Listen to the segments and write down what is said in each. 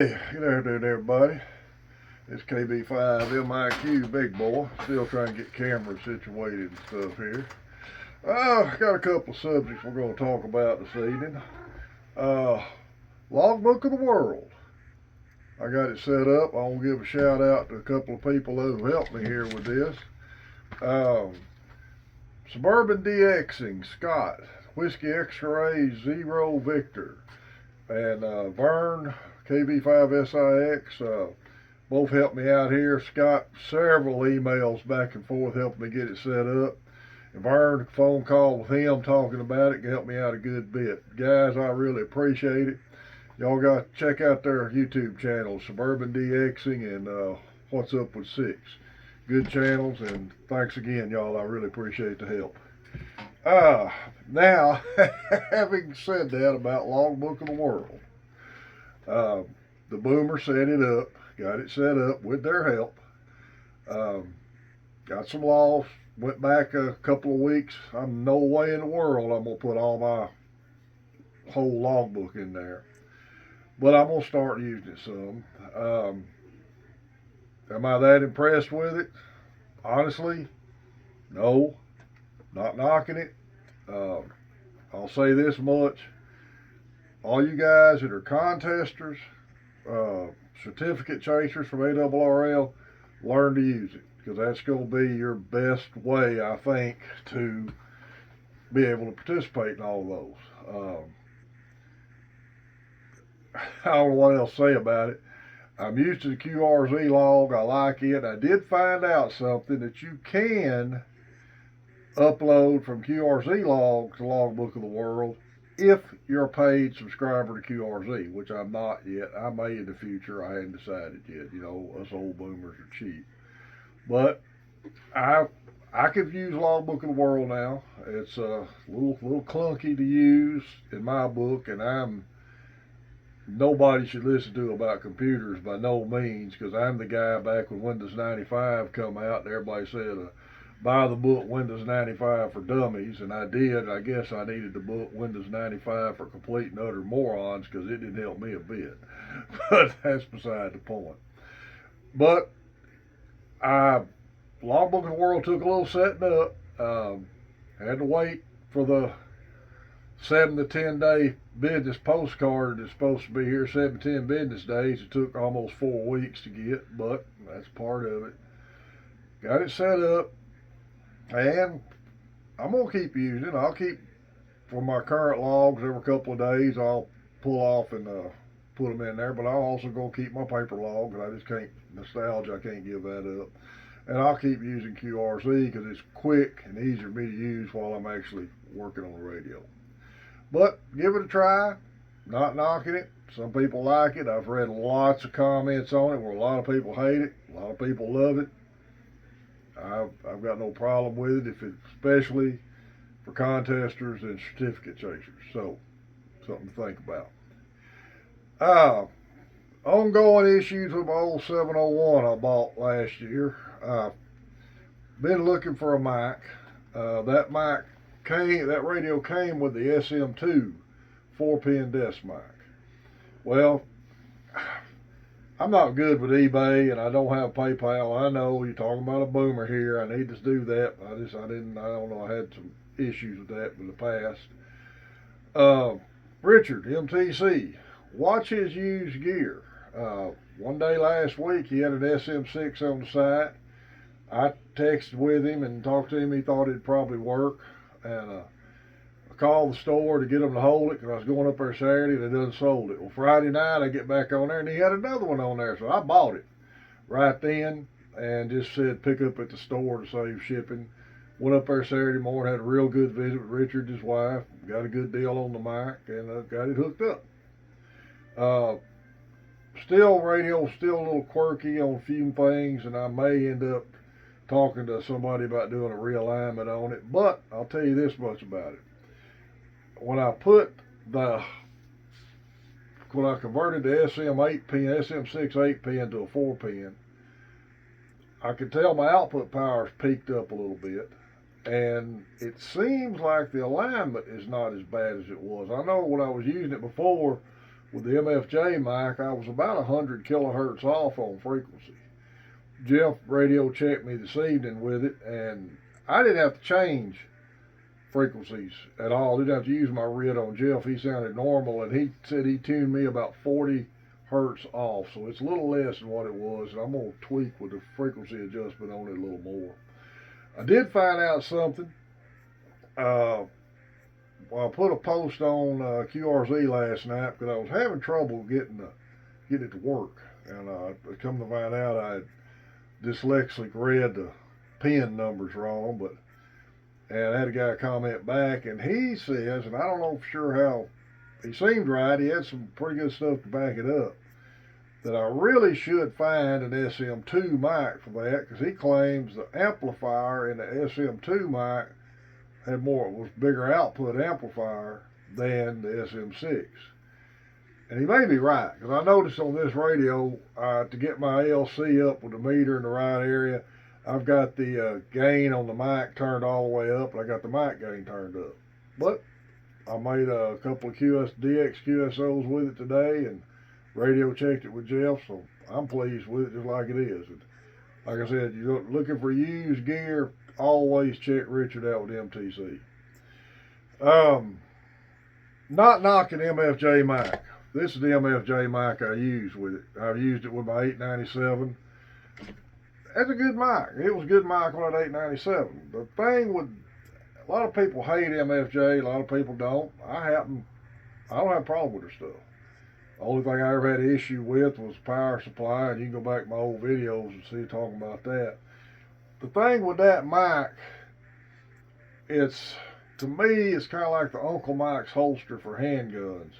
Hey, good afternoon, everybody. It's KB5 MIQ Big Boy. Still trying to get cameras situated and stuff here. I got a couple of subjects we're going to talk about this evening. Uh, Logbook of the World. I got it set up. I want to give a shout out to a couple of people who helped me here with this. Um, Suburban DXing, Scott, Whiskey X-Ray Zero Victor, and Vern, KB5SIX. Both helped me out here. Scott, several emails back and forth helping me get it set up. And Vern, phone call with him talking about it, helped me out a good bit. Guys, I really appreciate it. Y'all got to check out their YouTube channels, Suburban DXing and What's Up with Six. Good channels, and thanks again, y'all. I really appreciate the help. Now, having said that about Logbook of the World, the Boomer set it up, got it set up with their help. Got some loss, went back a couple of weeks. I'm no way in the world I'm going to put all my whole logbook in there. But I'm going to start using it some. Am I that impressed with it? Honestly, no. Not knocking it. I'll say this much. All you guys that are contesters, certificate chasers from ARRL, learn to use it, because that's going to be your best way, I think, to be able to participate in all of those. I don't know what else to say about it. I'm used to the QRZ log. I like it. I did find out something that you can upload from QRZ log to Logbook of the World if you're a paid subscriber to QRZ, which I'm not yet. I may in the future. I hadn't decided yet. You know, us old boomers are cheap. But I could use Logbook of the World now. It's a little clunky to use in my book, and nobody should listen to about computers by no means, because I'm the guy back when Windows 95 come out and everybody said buy the book Windows 95 for dummies, and I did. I guess I needed the book Windows 95 for complete and utter morons, because it didn't help me a bit. But that's beside the point. But Logbook of the World took a little setting up. Had to wait for the 7 to 10 day business postcard that's supposed to be here 7 to 10 business days. It took almost 4 weeks to get, but that's part of it. Got it set up, and I'm going to keep using it. I'll keep, for my current logs, every couple of days I'll pull off and put them in there, but I'll also go keep my paper logs. I just can't, nostalgia, I can't give that up. And I'll keep using QRZ because it's quick and easier for me to use while I'm actually working on the radio. But give it a try. Not knocking it. Some people like it. I've read lots of comments on it where a lot of people hate it. A lot of people love it. I've got no problem with it, especially for contesters and certificate chasers. So, something to think about. Ongoing issues with my old 701 I bought last year. Been looking for a mic. That radio came with the SM2 4-pin desk mic. Well, I'm not good with eBay and I don't have PayPal. I know you're talking about a boomer here. I need to do that. I don't know. I had some issues with that in the past. Richard, MTC, watch his used gear. One day last week, he had an SM6 on the site. I texted with him and talked to him. He thought it'd probably work. And I called the store to get them to hold it because I was going up there Saturday and they done sold it. Well, Friday night, I get back on there and he had another one on there. So I bought it right then and just said pick up at the store to save shipping. Went up there Saturday morning, had a real good visit with Richard and his wife. Got a good deal on the mic and got it hooked up. Radio still a little quirky on a few things, and I may end up talking to somebody about doing a realignment on it. But I'll tell you this much about it: when I converted the SM6 8-pin to a 4-pin, I could tell my output power's peaked up a little bit, and it seems like the alignment is not as bad as it was. I know when I was using it before with the MFJ mic, I was about 100 kilohertz off on frequency. Jeff radio checked me this evening with it, and I didn't have to change frequencies at all. Didn't have to use my RID on Jeff. He sounded normal, and he said he tuned me about 40 hertz off, so it's a little less than what it was, and I'm going to tweak with the frequency adjustment on it a little more. I did find out something. Well, I put a post on QRZ last night because I was having trouble getting it to work, and come to find out I had dyslexic read the pin numbers wrong, and I had a guy comment back, and he says, and I don't know for sure how, he seemed right, he had some pretty good stuff to back it up, that I really should find an SM2 mic for that, because he claims the amplifier in the SM2 mic was bigger output amplifier than the SM6. And he may be right, because I noticed on this radio, to get my LC up with the meter in the right area, I've got the gain on the mic turned all the way up, and I got the mic gain turned up. But I made a couple of DX QSOs with it today, and radio checked it with Jeff, so I'm pleased with it just like it is. And like I said, you're looking for used gear, always check Richard out with MTC. Not knocking MFJ mic. This is the MFJ mic I use with it. I've used it with my 897. That's a good mic. It was a good mic on that 897. The thing with, a lot of people hate MFJ, a lot of people don't. I don't have a problem with her stuff. The only thing I ever had an issue with was power supply, and you can go back to my old videos and see talking about that. The thing with that mic, to me, it's kind of like the Uncle Mike's holster for handguns.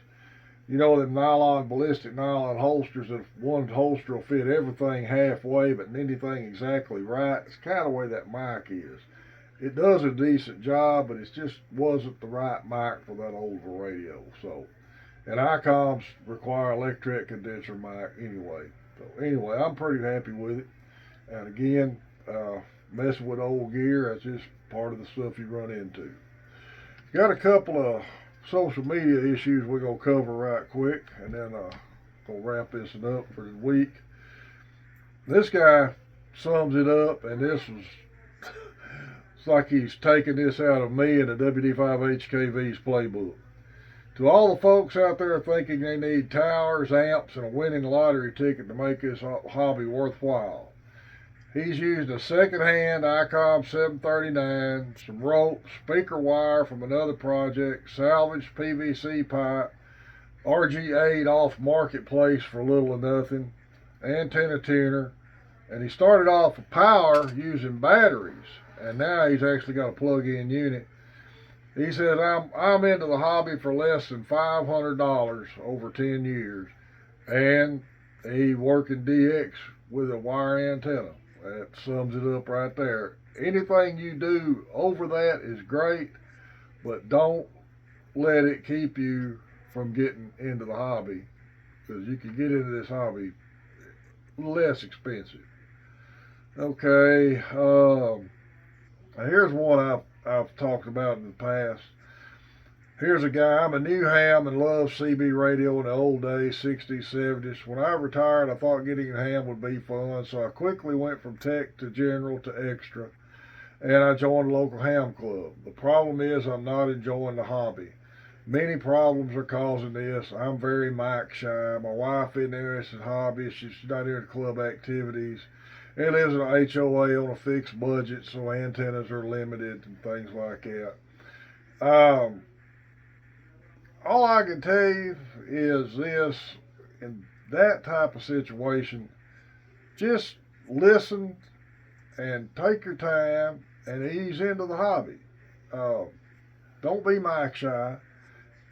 You know, them ballistic nylon holsters, if one holster will fit everything halfway, but anything exactly right. It's kind of the way that mic is. It does a decent job, but it just wasn't the right mic for that old radio. So, and Icoms require electric condenser mic anyway. So anyway, I'm pretty happy with it. And again, messing with old gear, that's just part of the stuff you run into. Got a couple of social media issues we're going to cover right quick, and then going to wrap this up for the week. This guy sums it up, and this was, it's like he's taking this out of me and the WD5HKV's playbook. To all the folks out there thinking they need towers, amps, and a winning lottery ticket to make this hobby worthwhile, he's used a second-hand Icom 739, some rope, speaker wire from another project, salvaged PVC pipe, RG8 off Marketplace for little or nothing, antenna tuner, and he started off with power using batteries, and now he's actually got a plug-in unit. He said, I'm into the hobby for less than $500 over 10 years, and he working DX with a wire antenna. That sums it up right there. Anything you do over that is great, but don't let it keep you from getting into the hobby, because you can get into this hobby less expensive. Okay, here's one I've talked about in the past. Here's a guy, I'm a new ham and love CB radio in the old days, 60s, 70s. When I retired, I thought getting a ham would be fun, so I quickly went from tech to general to extra, and I joined a local ham club. The problem is I'm not enjoying the hobby. Many problems are causing this. I'm very mic shy. My wife isn't interested in hobbies. She's not into club activities. And lives in an HOA on a fixed budget, so antennas are limited and things like that. All I can tell you is this: in that type of situation, just listen and take your time and ease into the hobby. Don't be mic shy.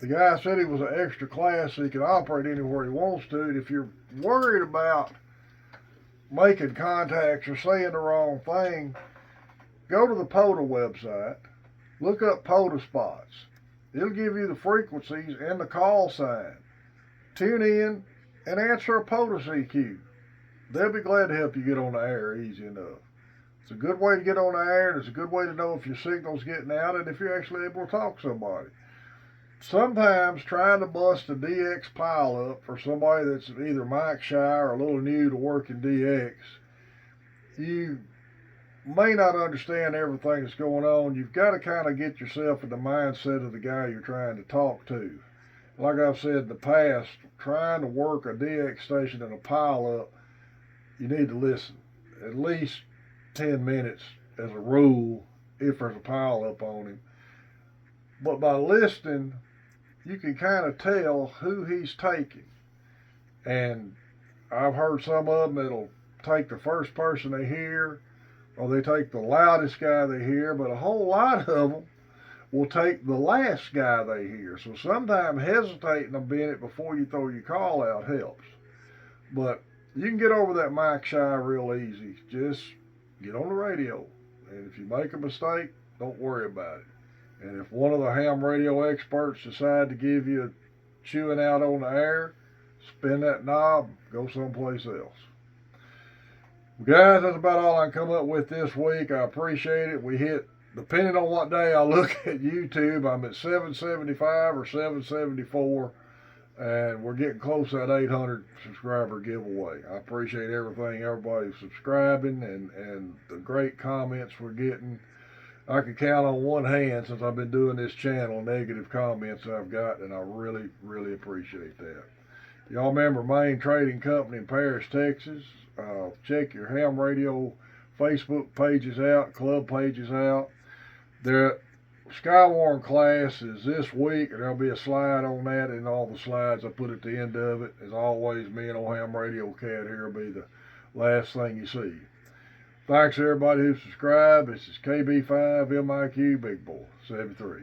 The guy said he was an extra class, so he can operate anywhere he wants to. And if you're worried about making contacts or saying the wrong thing, go to the POTA website, look up POTA spots. It'll give you the frequencies and the call sign. Tune in and answer a POTA CQ. They'll be glad to help you get on the air easy enough. It's a good way to get on the air, and it's a good way to know if your signal's getting out and if you're actually able to talk to somebody. sometimes trying to bust a DX pile up for somebody that's either mic shy or a little new to working DX, you may not understand everything that's going on. You've got to kind of get yourself in the mindset of the guy you're trying to talk to. Like I've said in the past, trying to work a DX station in a pile up, you need to listen at least 10 minutes as a rule if there's a pile up on him. But by listening, you can kind of tell who he's taking. And I've heard some of them that'll take the first person they hear, or they take the loudest guy they hear, but a whole lot of them will take the last guy they hear. So sometimes hesitating a minute before you throw your call out helps. But you can get over that mic shy real easy. Just get on the radio. And if you make a mistake, don't worry about it. And if one of the ham radio experts decide to give you a chewing out on the air, spin that knob, go someplace else. Guys, that's about all I can come up with this week. I appreciate it. We hit, depending on what day I look at YouTube, I'm at 775 or 774, and we're getting close to that 800 subscriber giveaway. I appreciate everybody subscribing and the great comments we're getting. I can count on one hand since I've been doing this channel negative comments I've got, and I really, really appreciate that. Y'all remember Main Trading Company in Paris, Texas. Check your ham radio Facebook pages out, club pages out. The SKYWARN class is this week, and there'll be a slide on that, and all the slides I put at the end of it. As always, me and old ham radio cat here will be the last thing you see. Thanks to everybody who subscribed. This is KB5 MIQ Big Boy 73.